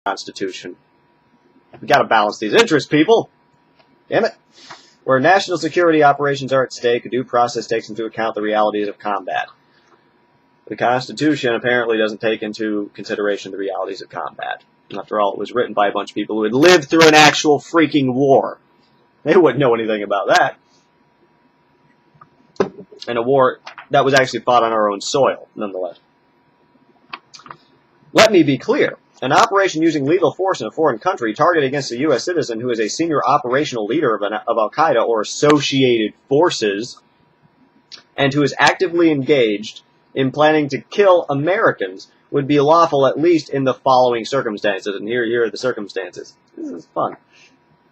Constitution. We got to balance these interests, people. Damn it. Where national security operations are at stake, due process takes into account the realities of combat. The Constitution apparently doesn't take into consideration the realities of combat. After all, it was written by a bunch of people who had lived through an actual freaking war. They wouldn't know anything about that. And a war that was actually fought on our own soil, nonetheless. Let me be clear. An operation using lethal force in a foreign country targeted against a U.S. citizen who is a senior operational leader of Al-Qaeda or associated forces and who is actively engaged in planning to kill Americans would be lawful at least in the following circumstances. And here are the circumstances. This is fun.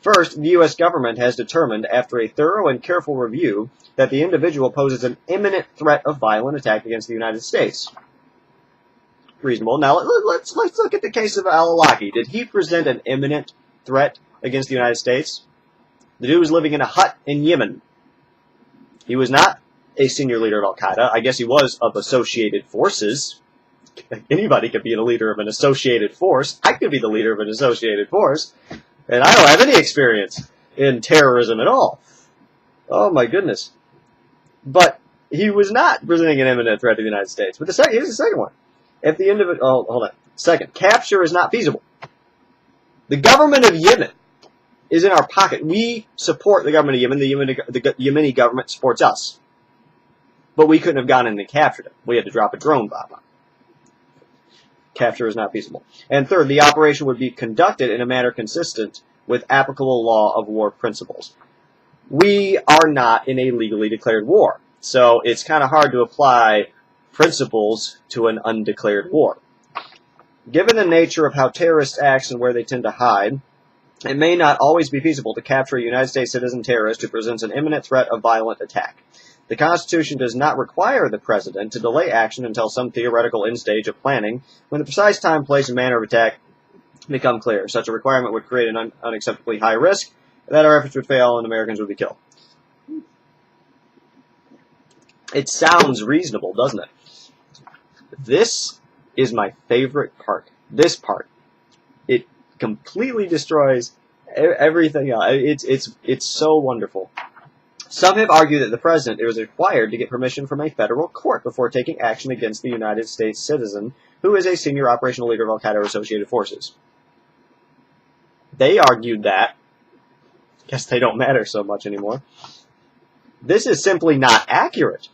First, the U.S. government has determined, after a thorough and careful review, that the individual poses an imminent threat of violent attack against the United States. Reasonable. Now, let's look at the case of al-Awlaki. Did he present an imminent threat against the United States? The dude was living in a hut in Yemen. He was not a senior leader of Al-Qaeda. I guess he was of associated forces. Anybody could be the leader of an associated force. I could be the leader of an associated force. And I don't have any experience in terrorism at all. Oh, my goodness. But he was not presenting an imminent threat to the United States. But here's the second one. If the individual... Oh, hold on. Second, capture is not feasible. The government of Yemen is in our pocket. We support the government of Yemen. The Yemeni government supports us. But we couldn't have gone in and captured it. We had to drop a drone bomb on it. Capture is not feasible. And third, the operation would be conducted in a manner consistent with applicable law of war principles. We are not in a legally declared war. So it's kind of hard to apply principles to an undeclared war. Given the nature of how terrorists act and where they tend to hide, it may not always be feasible to capture a United States citizen terrorist who presents an imminent threat of violent attack. The Constitution does not require the President to delay action until some theoretical end stage of planning, when the precise time, place, and manner of attack become clear. Such a requirement would create an unacceptably high risk that our efforts would fail and Americans would be killed. It sounds reasonable, doesn't it? This is my favorite part. This part. It completely destroys everything else. It's so wonderful. Some have argued that the President is required to get permission from a federal court before taking action against the United States citizen who is a senior operational leader of Al-Qaeda or associated forces. They argued that. Guess they don't matter so much anymore. This is simply not accurate.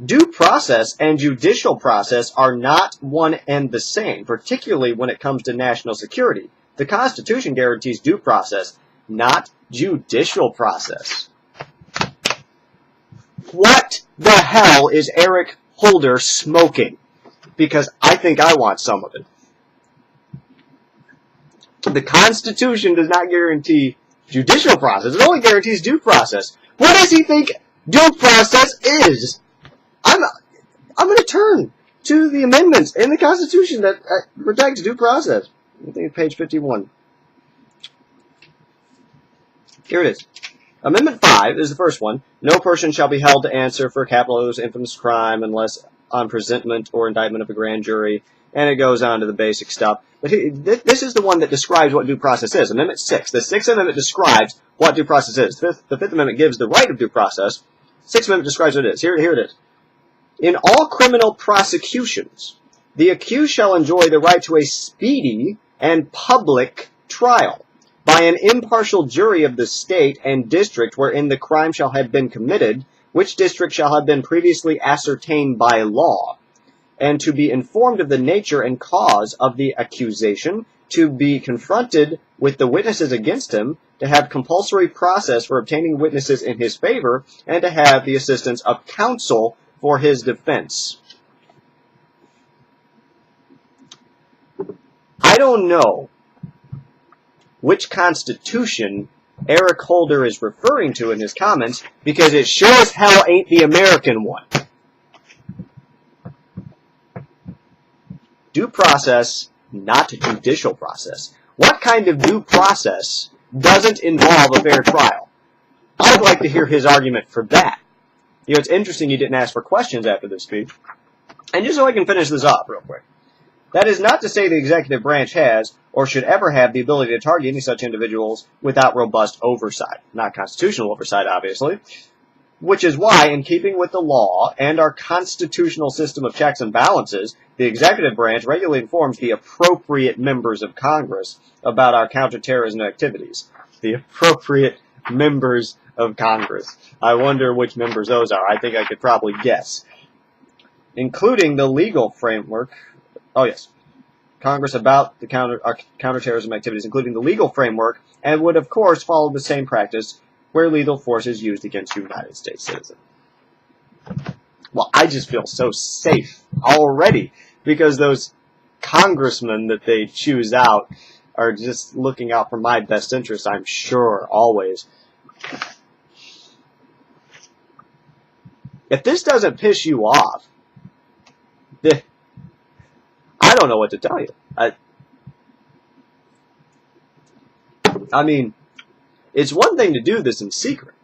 Due process and judicial process are not one and the same, particularly when it comes to national security. The Constitution guarantees due process, not judicial process. What the hell is Eric Holder smoking? Because I think I want some of it. The Constitution does not guarantee judicial process. It only guarantees due process. What does he think due process is? I'm going to turn to the amendments in the Constitution that protects due process. I think it's page 51. Here it is. Amendment 5 is the first one. No person shall be held to answer for a capital or infamous crime unless on presentment or indictment of a grand jury. And it goes on to the basic stuff. But this is the one that describes what due process is. Amendment 6. The 6th Amendment describes what due process is. The 5th Amendment gives the right of due process. The 6th Amendment describes what it is. Here it is. In all criminal prosecutions, the accused shall enjoy the right to a speedy and public trial by an impartial jury of the state and district wherein the crime shall have been committed, which district shall have been previously ascertained by law, and to be informed of the nature and cause of the accusation, to be confronted with the witnesses against him, to have compulsory process for obtaining witnesses in his favor, and to have the assistance of counsel for his defense. I don't know which Constitution Eric Holder is referring to in his comments, because it sure as hell ain't the American one. Due process, not judicial process. What kind of due process doesn't involve a fair trial? I'd like to hear his argument for that. You know, it's interesting you didn't ask for questions after this speech. And just so I can finish this off real quick. That is not to say the executive branch has, or should ever have, the ability to target any such individuals without robust oversight. Not constitutional oversight, obviously. Which is why, in keeping with the law and our constitutional system of checks and balances, the executive branch regularly informs the appropriate members of Congress about our counterterrorism activities. The appropriate members of Congress. I wonder which members those are. I think I could probably guess. Including the legal framework. Oh, yes. Congress about the counterterrorism activities, including the legal framework, and would, of course, follow the same practice where lethal force is used against United States citizens. Well, I just feel so safe already because those congressmen that they choose out are just looking out for my best interests, I'm sure, always. If this doesn't piss you off, I don't know what to tell you. I mean, it's one thing to do this in secret,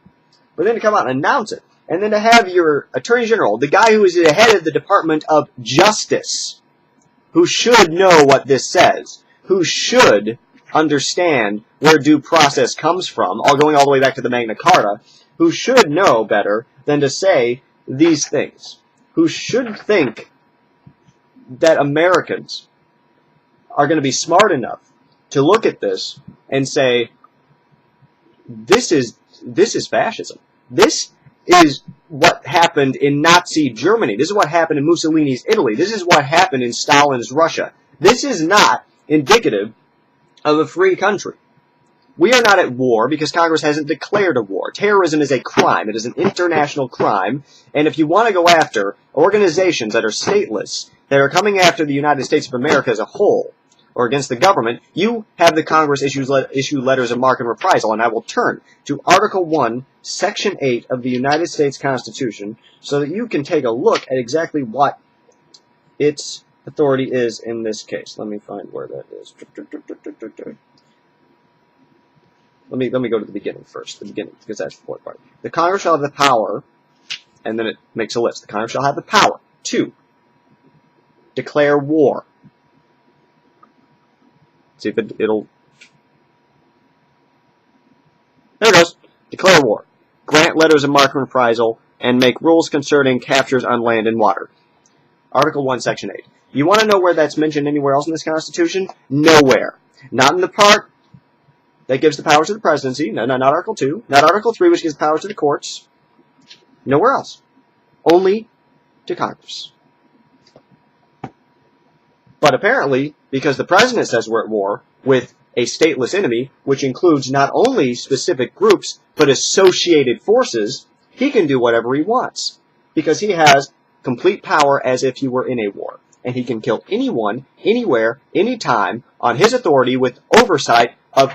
but then to come out and announce it, and then to have your Attorney General, the guy who is the head of the Department of Justice, who should know what this says, who should understand where due process comes from, all going all the way back to the Magna Carta, who should know better than to say these things, who should think that Americans are going to be smart enough to look at this and say, this is fascism. This is what happened in Nazi Germany. This is what happened in Mussolini's Italy. This is what happened in Stalin's Russia. This is not indicative of a free country. We are not at war because Congress hasn't declared a war. Terrorism is a crime. It is an international crime. And if you want to go after organizations that are stateless, that are coming after the United States of America as a whole, or against the government, you have the Congress issue letters of marque and reprisal. And I will turn to Article 1, Section 8 of the United States Constitution so that you can take a look at exactly what its authority is in this case. Let me find where that is. Let me go to the beginning first, because that's the important part. The Congress shall have the power, and then it makes a list. The Congress shall have the power to declare war. See if it'll... There it goes. Declare war. Grant letters of marque and reprisal, and make rules concerning captures on land and water. Article 1, Section 8. You want to know where that's mentioned anywhere else in this Constitution? Nowhere. Not in the part that gives the powers to the presidency. No, not Article 2. Not Article 3, which gives powers to the courts. Nowhere else. Only to Congress. But apparently, because the president says we're at war with a stateless enemy, which includes not only specific groups, but associated forces, he can do whatever he wants. Because he has complete power as if he were in a war. And he can kill anyone, anywhere, anytime, on his authority with oversight of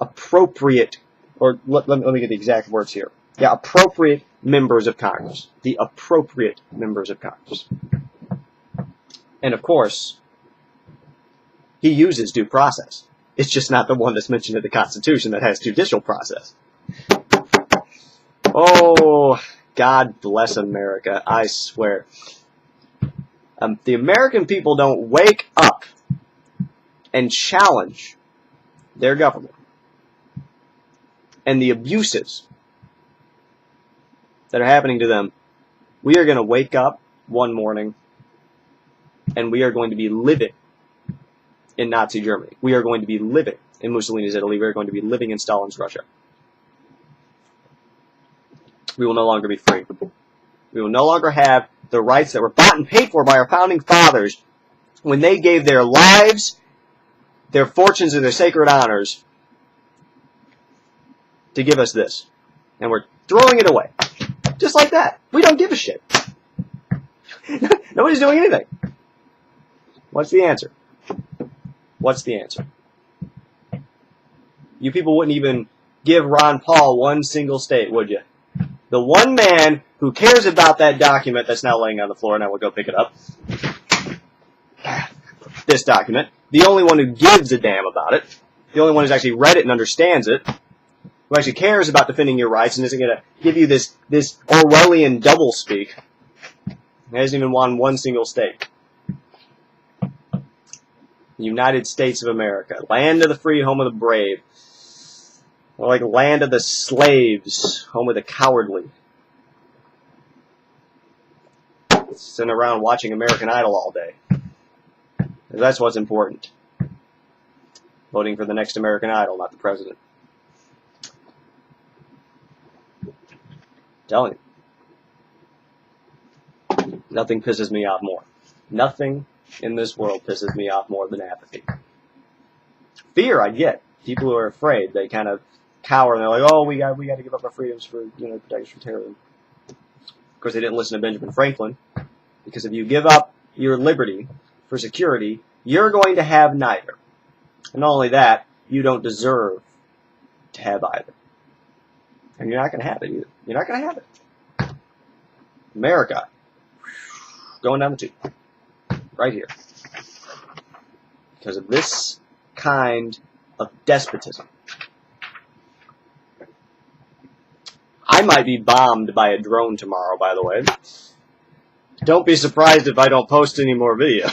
appropriate, or let me get the exact words here. Yeah, appropriate members of Congress. The appropriate members of Congress. And of course, he uses due process. It's just not the one that's mentioned in the Constitution that has judicial process. Oh, God bless America, I swear. The American people don't wake up and challenge their government and the abuses that are happening to them. We are going to wake up one morning and we are going to be living in Nazi Germany. We are going to be living in Mussolini's Italy. We are going to be living in Stalin's Russia. We will no longer be free. We will no longer have the rights that were bought and paid for by our founding fathers when they gave their lives, their fortunes, and their sacred honors to give us this. And we're throwing it away. Just like that. We don't give a shit. Nobody's doing anything. What's the answer? What's the answer? You people wouldn't even give Ron Paul one single state, would you? The one man who cares about that document that's now laying on the floor, and I will go pick it up. This document. The only one who gives a damn about it. The only one who's actually read it and understands it. Who actually cares about defending your rights and isn't going to give you this Orwellian doublespeak. He hasn't even won one single state. United States of America. Land of the free, home of the brave. Or like land of the slaves, home of the cowardly. Sitting around watching American Idol all day. That's what's important. Voting for the next American Idol, not the president. I'm telling you. Nothing pisses me off more. Nothing in this world pisses me off more than apathy. Fear, I get. People who are afraid, they kind of cower and they're like, oh, we got to give up our freedoms for, protect us from terrorism. Of course, they didn't listen to Benjamin Franklin, because if you give up your liberty for security, you're going to have neither. And not only that, you don't deserve to have either. And you're not going to have it either. You're not going to have it. America, going down the tube. Right here. Because of this kind of despotism. I might be bombed by a drone tomorrow, by the way. Don't be surprised if I don't post any more videos.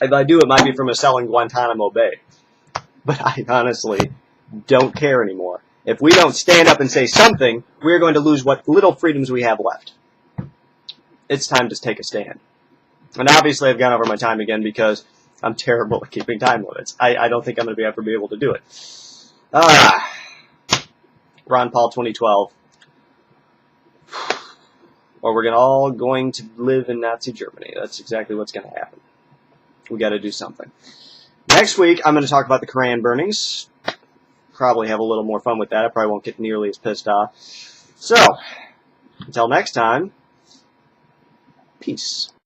If I do, it might be from a cell in Guantanamo Bay. But I honestly don't care anymore. If we don't stand up and say something, we're going to lose what little freedoms we have left. It's time to take a stand. And obviously I've gone over my time again because I'm terrible at keeping time limits. I don't think I'm going to ever be able to do it. Ron Paul 2012. Or we're all going to live in Nazi Germany. That's exactly what's going to happen. We got to do something. Next week, I'm going to talk about the Koran burnings. Probably have a little more fun with that. I probably won't get nearly as pissed off. So, until next time, peace.